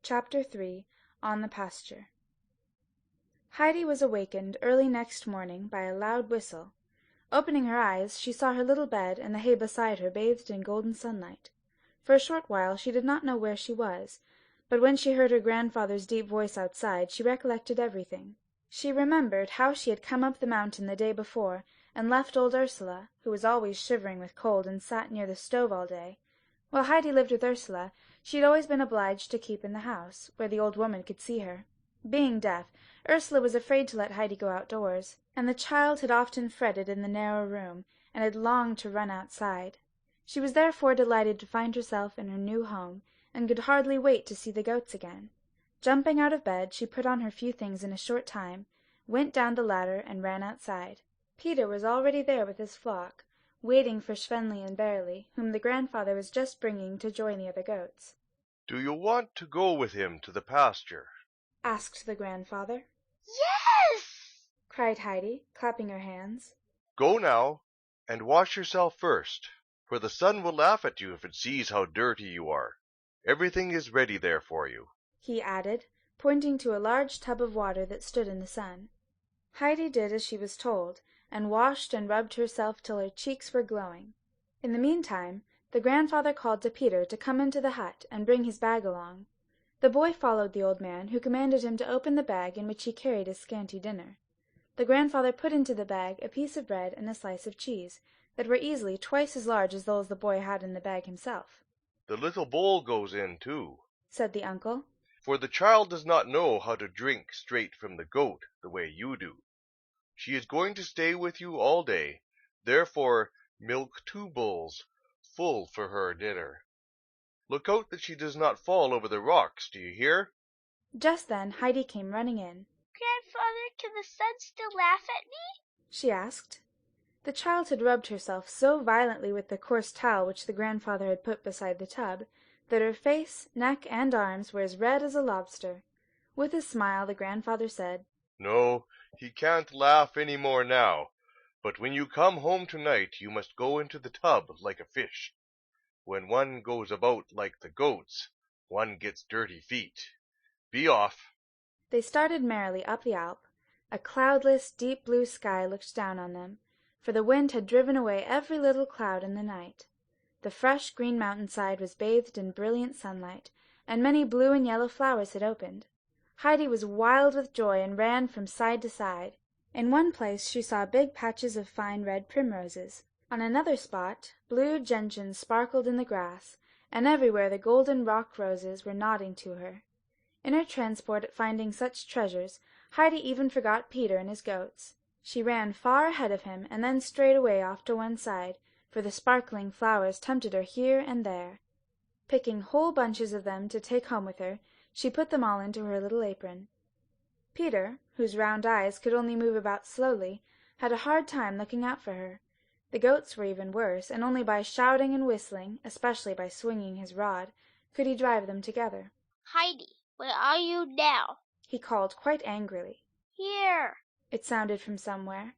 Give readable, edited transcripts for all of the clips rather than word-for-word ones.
Chapter 3 On the Pasture. Heidi was awakened early next morning by a loud whistle. Opening her eyes, she saw her little bed and the hay beside her bathed in golden sunlight. For a short while she did not know where she was, but when she heard her grandfather's deep voice outside, she recollected everything. She remembered how she had come up the mountain the day before, and left old Ursula, who was always shivering with cold and sat near the stove all day. While Heidi lived with Ursula, she had always been obliged to keep in the house, where the old woman could see her. Being deaf, Ursula was afraid to let Heidi go outdoors, and the child had often fretted in the narrow room, and had longed to run outside. She was therefore delighted to find herself in her new home, and could hardly wait to see the goats again. Jumping out of bed, she put on her few things in a short time, went down the ladder, and ran outside. Peter was already there with his flock, waiting for Schwenli and Verily, whom the grandfather was just bringing to join the other goats. "Do you want to go with him to the pasture?" asked the grandfather. "Yes!" cried Heidi, clapping her hands. "Go now, and wash yourself first, for the sun will laugh at you if it sees how dirty you are. Everything is ready there for you," he added, pointing to a large tub of water that stood in the sun. Heidi did as she was told, and washed and rubbed herself till her cheeks were glowing. In the meantime, the grandfather called to Peter to come into the hut and bring his bag along. The boy followed the old man, who commanded him to open the bag in which he carried his scanty dinner. The grandfather put into the bag a piece of bread and a slice of cheese, that were easily twice as large as those the boy had in the bag himself. "The little bowl goes in too," said the uncle, "for the child does not know how to drink straight from the goat the way you do. She is going to stay with you all day, therefore milk 2 bulls full for her dinner. Look out that she does not fall over the rocks, do you hear?" Just then Heidi came running in. "Grandfather, can the sun still laugh at me?" she asked. The child had rubbed herself so violently with the coarse towel which the grandfather had put beside the tub, that her face, neck, and arms were as red as a lobster. With a smile the grandfather said, "No, he can't laugh any more now, but when you come home tonight you must go into the tub like a fish. When one goes about like the goats, one gets dirty feet. Be off." They started merrily up the Alp. A cloudless, deep blue sky looked down on them, for the wind had driven away every little cloud in the night. The fresh green mountainside was bathed in brilliant sunlight, and many blue and yellow flowers had opened. Heidi was wild with joy and ran from side to side. In one place she saw big patches of fine red primroses. On another spot blue gentians sparkled in the grass, and everywhere the golden rock roses were nodding to her. In her transport at finding such treasures, Heidi even forgot Peter and his goats. She ran far ahead of him, and then strayed away off to one side, for the sparkling flowers tempted her here and there. Picking whole bunches of them to take home with her, she put them all into her little apron. Peter, whose round eyes could only move about slowly, had a hard time looking out for her. The goats were even worse, and only by shouting and whistling, especially by swinging his rod, could he drive them together. "Heidi, where are you now?" he called quite angrily. "Here," it sounded from somewhere.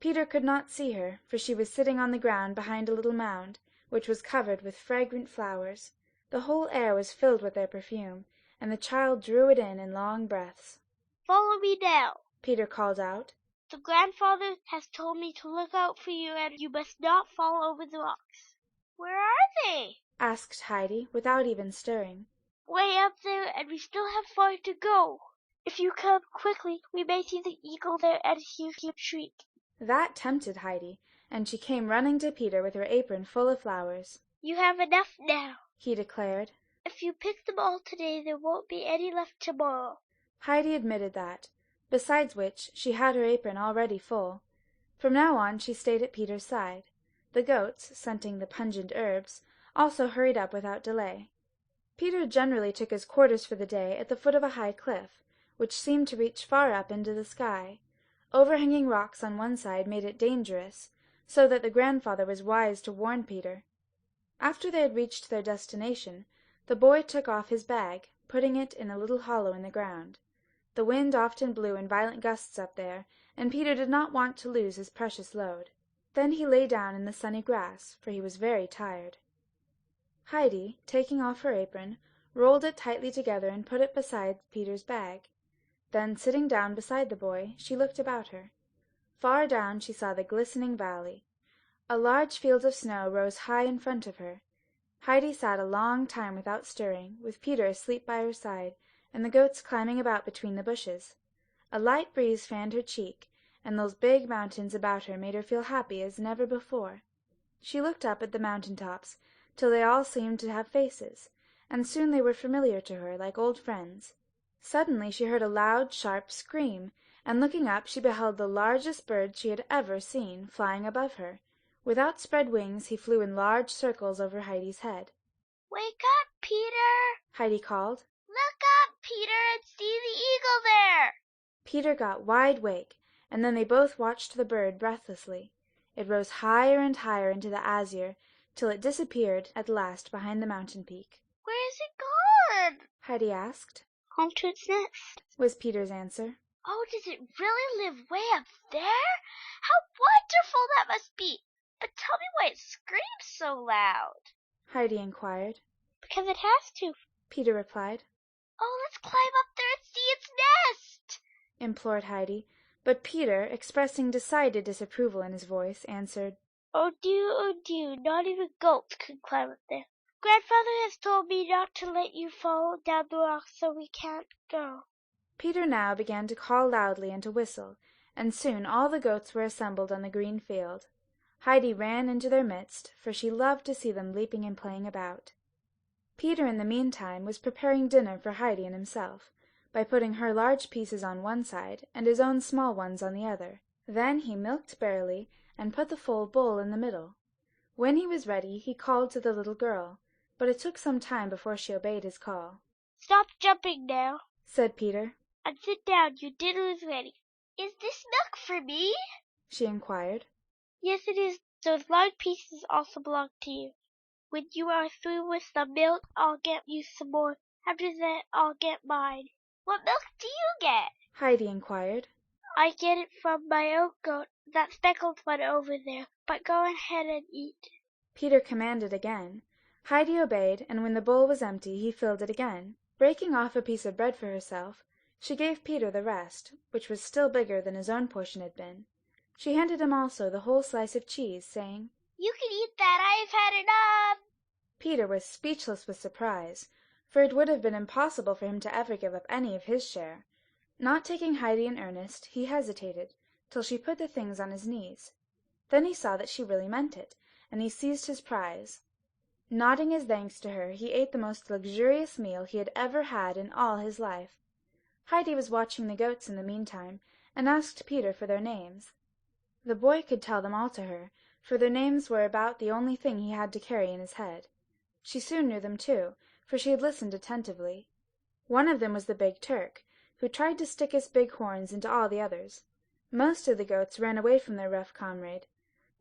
Peter could not see her, for she was sitting on the ground behind a little mound, which was covered with fragrant flowers. The whole air was filled with their perfume, and the child drew it in long breaths. "Follow me now," Peter called out. "The grandfather has told me to look out for you, and you must not fall over the rocks." "Where are they?" asked Heidi, without even stirring. "Way up there, and we still have far to go. If you come quickly, we may see the eagle there and hear him shriek." That tempted Heidi, and she came running to Peter with her apron full of flowers. "You have enough now," he declared. "If you pick them all today, there won't be any left tomorrow." Heidi admitted that, besides which she had her apron already full. From now on she stayed at Peter's side. The goats, scenting the pungent herbs, also hurried up without delay. Peter generally took his quarters for the day at the foot of a high cliff, which seemed to reach far up into the sky. Overhanging rocks on one side made it dangerous, so that the grandfather was wise to warn Peter. After they had reached their destination, the boy took off his bag, putting it in a little hollow in the ground. The wind often blew in violent gusts up there, and Peter did not want to lose his precious load. Then he lay down in the sunny grass, for he was very tired. Heidi, taking off her apron, rolled it tightly together and put it beside Peter's bag. Then, sitting down beside the boy, she looked about her. Far down she saw the glistening valley. A large field of snow rose high in front of her. Heidi sat a long time without stirring, with Peter asleep by her side, and the goats climbing about between the bushes. A light breeze fanned her cheek, and those big mountains about her made her feel happy as never before. She looked up at the mountain tops, till they all seemed to have faces, and soon they were familiar to her, like old friends. Suddenly she heard a loud, sharp scream, and looking up she beheld the largest bird she had ever seen, flying above her. With outspread wings he flew in large circles over Heidi's head. "Wake up, Peter!" Heidi called. "Look up, Peter, and see the eagle there!" Peter got wide awake, and then they both watched the bird breathlessly. It rose higher and higher into the azure, till it disappeared at last behind the mountain peak. "Where is it gone?" Heidi asked. "Home to its nest," was Peter's answer. "Oh, does it really live way up there? How wonderful that must be! But tell me why it screams so loud." Heidi inquired. "Because it has to," Peter replied. "Oh, let's climb up there and see its nest," implored Heidi, but Peter, expressing decided disapproval in his voice, answered, oh dear, not even goats can climb up there. Grandfather has told me not to let you fall down the rock, so we can't go." Peter now began to call loudly and to whistle, and soon all the goats were assembled on the green field. Heidi ran into their midst, for she loved to see them leaping and playing about. Peter in the meantime was preparing dinner for Heidi and himself, by putting her large pieces on one side and his own small ones on the other. Then he milked barely and put the full bowl in the middle. When he was ready he called to the little girl, but it took some time before she obeyed his call. "Stop jumping now," said Peter. "and sit down. Your dinner is ready." "Is this milk for me?" she inquired. "Yes, it is. Those large pieces also belong to you. When you are through with the milk, I'll get you some more. After that, I'll get mine." "What milk do you get?" Heidi inquired. "I get it from my own goat, that speckled one over there. But go ahead and eat." Peter commanded again. Heidi obeyed, and when the bowl was empty he filled it again. Breaking off a piece of bread for herself, she gave Peter the rest, which was still bigger than his own portion had been. She handed him also the whole slice of cheese, saying, "You can eat that. I've had enough." Peter was speechless with surprise, for it would have been impossible for him to ever give up any of his share. Not taking Heidi in earnest, he hesitated, till she put the things on his knees. Then he saw that she really meant it, and he seized his prize. Nodding his thanks to her, he ate the most luxurious meal he had ever had in all his life. Heidi was watching the goats in the meantime, and asked Peter for their names. The boy could tell them all to her, for their names were about the only thing he had to carry in his head. She soon knew them too, for she had listened attentively. One of them was the big Turk, who tried to stick his big horns into all the others. Most of the goats ran away from their rough comrade.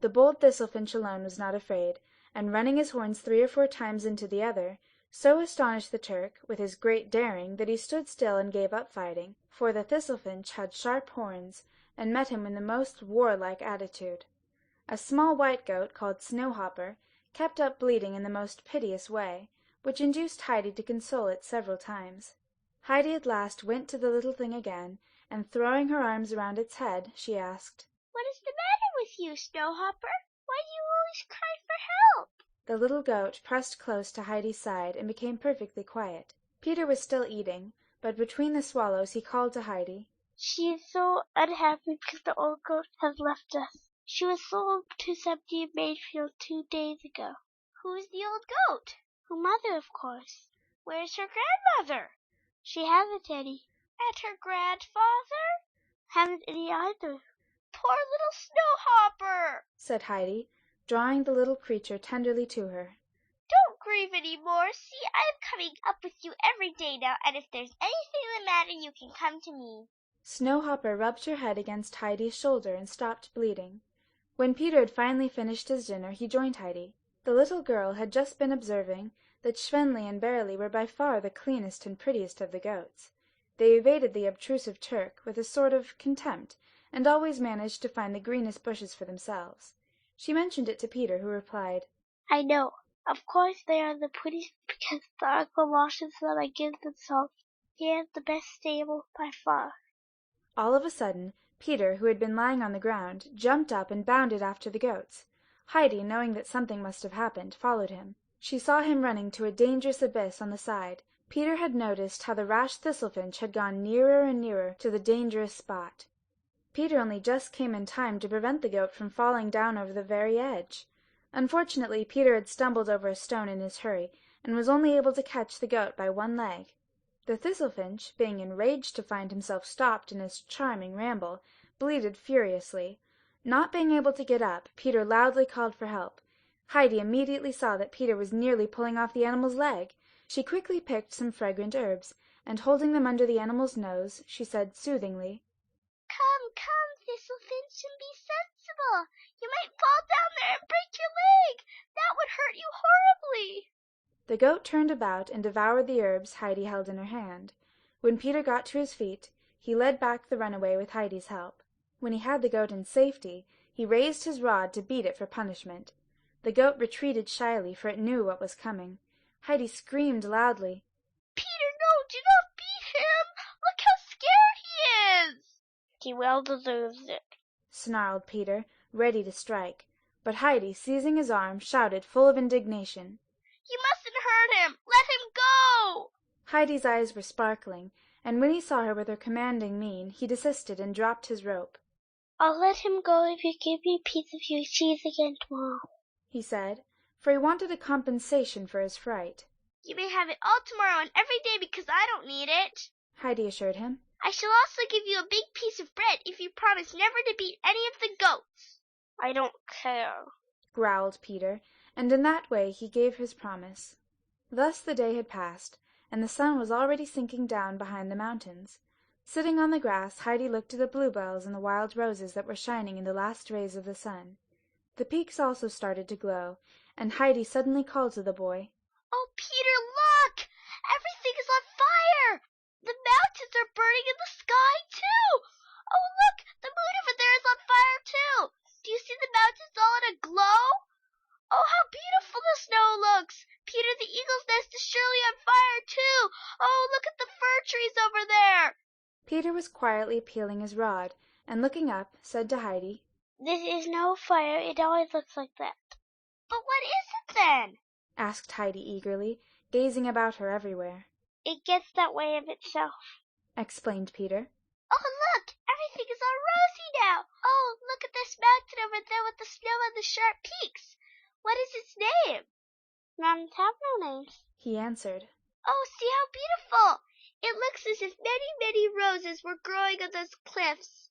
The bold Thistlefinch alone was not afraid, and running his horns 3 or 4 times into the other, so astonished the Turk with his great daring that he stood still and gave up fighting, for the Thistlefinch had sharp horns, and met him in the most warlike attitude. A small white goat, called Snowhopper, kept up bleating in the most piteous way, which induced Heidi to console it several times. Heidi at last went to the little thing again, and throwing her arms around its head, she asked, "What is the matter with you, Snowhopper? Why do you always cry for help?" The little goat pressed close to Heidi's side and became perfectly quiet. Peter was still eating, but between the swallows he called to Heidi. "She is so unhappy because the old goat has left us. She was sold to somebody in Mayfield 2 days ago." "Who is the old goat?" "Her mother, of course." "Where is her grandmother?" "She hasn't any." "And her grandfather?" "Hasn't any either." "Poor little Snowhopper," said Heidi, drawing the little creature tenderly to her. "Don't grieve any more. See, I am coming up with you every day now, and if there's anything the matter you can come to me." Snowhopper rubbed her head against Heidi's shoulder and stopped bleeding. When Peter had finally finished his dinner he joined Heidi. The little girl had just been observing that Schwenli and Barely were by far the cleanest and prettiest of the goats. They evaded the obtrusive Turk with a sort of contempt, and always managed to find the greenest bushes for themselves. She mentioned it to Peter, who replied, "I know. Of course they are the prettiest because the uncle washes them and gives them salt. He has the best stable by far. All of a sudden, Peter, who had been lying on the ground, jumped up and bounded after the goats. Heidi, knowing that something must have happened, followed him. She saw him running to a dangerous abyss on the side. Peter had noticed how the rash thistle-finch had gone nearer and nearer to the dangerous spot. Peter only just came in time to prevent the goat from falling down over the very edge. Unfortunately, Peter had stumbled over a stone in his hurry, and was only able to catch the goat by one leg. The thistle-finch, being enraged to find himself stopped in his charming ramble, bleated furiously. Not being able to get up, Peter loudly called for help. Heidi immediately saw that Peter was nearly pulling off the animal's leg. She quickly picked some fragrant herbs, and holding them under the animal's nose, she said soothingly, Come, Thistle-finch, and be sensible. You might fall down there and break your leg. That would hurt you horribly. The goat turned about and devoured the herbs Heidi held in her hand. When Peter got to his feet, he led back the runaway with Heidi's help. When he had the goat in safety, he raised his rod to beat it for punishment. The goat retreated shyly, for it knew what was coming. Heidi screamed loudly. Peter, no, do not beat him. Look how scared he is. He well deserves it, snarled Peter, ready to strike. But Heidi, seizing his arm, shouted, full of indignation, You mustn't hurt him. Let him go. Heidi's eyes were sparkling, and when he saw her with her commanding mien, he desisted and dropped his rope. I'll let him go if you give me a piece of your cheese again tomorrow, he said, for he wanted a compensation for his fright. You may have it all tomorrow and every day because I don't need it, Heidi assured him. I shall also give you a big piece of bread if you promise never to beat any of the goats. I don't care, growled Peter, and in that way he gave his promise. Thus the day had passed, and the sun was already sinking down behind the mountains. Sitting on the grass, Heidi looked at the bluebells and the wild roses that were shining in the last rays of the sun. The peaks also started to glow, and Heidi suddenly called to the boy, Oh, Peter, look! Everything is on fire! The mountains are burning in the sky, too! Oh, look! The moon over there is on fire, too! Do you see the mountains all in a glow? Oh, how beautiful the snow looks! Peter, the eagle's nest is surely on fire, too! Oh, look at the fir trees over there! Peter was quietly peeling his rod, and looking up, said to Heidi, This is no fire. It always looks like that. But what is it then? asked Heidi eagerly, gazing about her everywhere. It gets that way of itself, explained Peter. Oh, look! Everything is all rosy now! Oh, look at this mountain over there with the snow and the sharp peaks! What is its name? Mountains have no names, he answered. Oh, see how beautiful! It looks as if many, many roses were growing on those cliffs.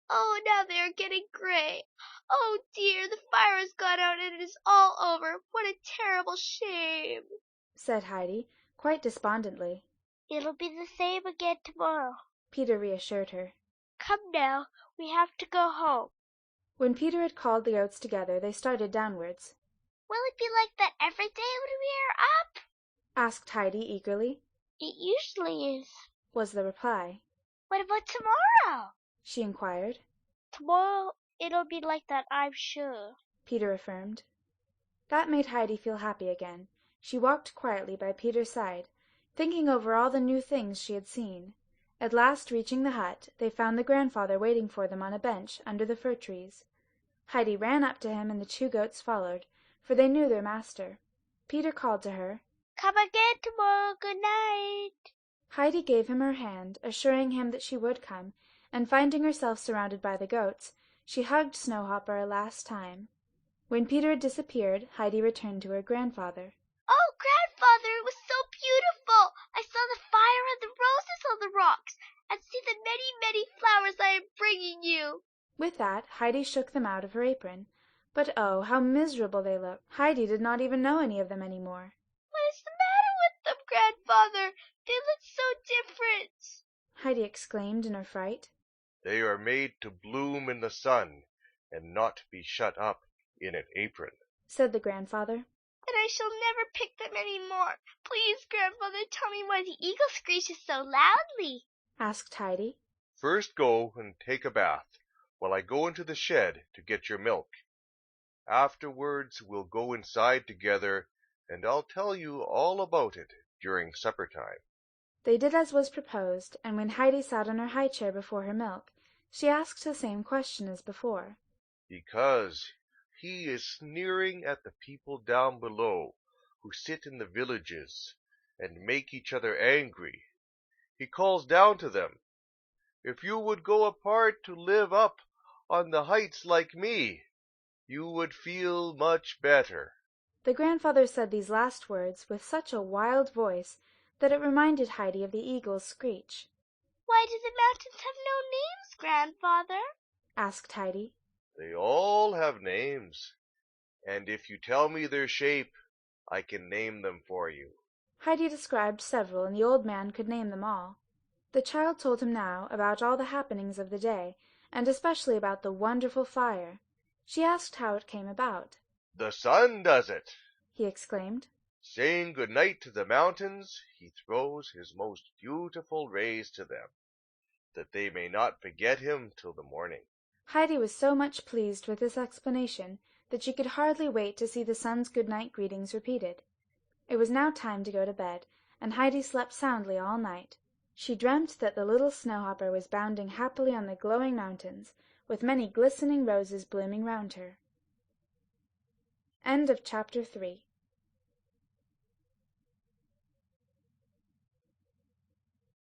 Oh, now they are getting gray. Oh, dear, the fire has gone out and it is all over. What a terrible shame, said Heidi, quite despondently. It'll be the same again tomorrow, Peter reassured her. Come now, we have to go home. When Peter had called the goats together, they started downwards. Will it be like that every day when we are up? asked Heidi eagerly. It usually is, was the reply. What about tomorrow? she inquired. Tomorrow it'll be like that, I'm sure, Peter affirmed. That made Heidi feel happy again. She walked quietly by Peter's side, thinking over all the new things she had seen. At last, reaching the hut, they found the grandfather waiting for them on a bench under the fir trees. Heidi ran up to him and the two goats followed, for they knew their master. Peter called to her, Come again tomorrow, good night. Heidi gave him her hand, assuring him that she would come, and finding herself surrounded by the goats, she hugged Snowhopper a last time. When Peter had disappeared, Heidi returned to her grandfather. Oh, grandfather, it was so beautiful! I saw the fire and the roses on the rocks, and see the many, many flowers I am bringing you. With that, Heidi shook them out of her apron. But oh, how miserable they looked! Heidi did not even know any of them any more. What is the matter with them, grandfather? They look so different, Heidi exclaimed in her fright. They are made to bloom in the sun, and not be shut up in an apron, said the grandfather. And I shall never pick them any more. Please, grandfather, tell me why the eagle screeches so loudly, asked Heidi. First go and take a bath, while I go into the shed to get your milk. Afterwards we'll go inside together and I'll tell you all about it during supper time." They did as was proposed, and when Heidi sat on her high chair before her milk, she asked the same question as before. "Because he is sneering at the people down below who sit in the villages and make each other angry. He calls down to them, 'If you would go apart to live up on the heights like me, you would feel much better.'" The grandfather said these last words with such a wild voice that it reminded Heidi of the eagle's screech. "Why do the mountains have no names, grandfather?" asked Heidi. "They all have names, and if you tell me their shape, I can name them for you." Heidi described several, and the old man could name them all. The child told him now about all the happenings of the day, and especially about the wonderful fire. She asked how it came about. "The sun does it," he exclaimed. "Saying good night to the mountains, he throws his most beautiful rays to them, that they may not forget him till the morning." Heidi was so much pleased with this explanation that she could hardly wait to see the sun's good-night greetings repeated. It was now time to go to bed, and Heidi slept soundly all night. She dreamt that the little snowhopper was bounding happily on the glowing mountains, with many glistening roses blooming round her. End of Chapter 3.